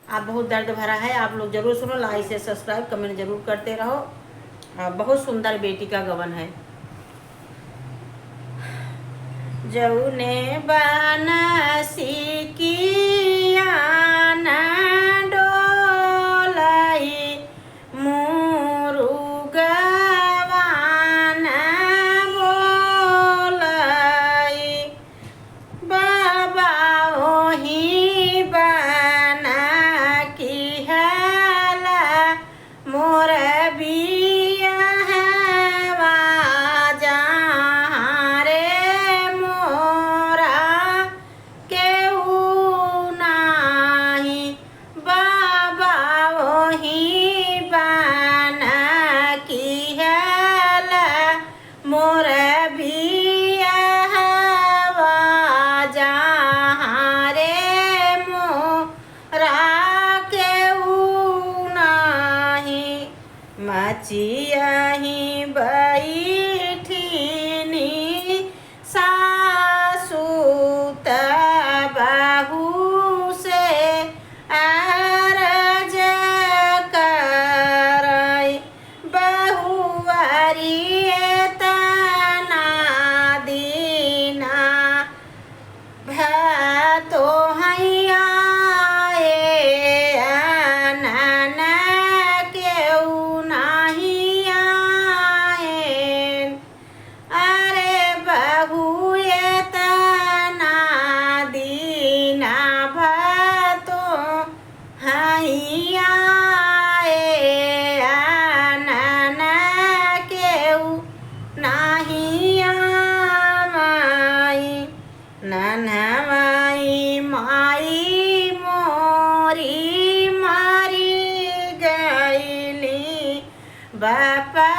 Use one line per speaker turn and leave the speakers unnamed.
आप बहुत दर्द भरा है, आप लोग जरूर सुनो, लाइक से सब्सक्राइब कमेंट जरूर करते रहो। बहुत सुंदर बेटी का गवन है। जौने बनसी किया न डोलाई मुरुगवा न बोलाई, बाबा ओही बना की हाला मोर बिया हवा जहाँ रे मोरा केहू नाही, बाबा ओही बना की हाला मोर बिया हवा जहाँ रे मोरा केहू नाही। मचियाही बैठिनी सासु त बहू से अरज करई, बहुआरी तना दीना भातो हैया नन केहू नहीं आएन, अरे बहू तना दीना भातो हैया नन केहू नहीं आमाई। नन्हवाई माई मोरी मारी गईली, बापा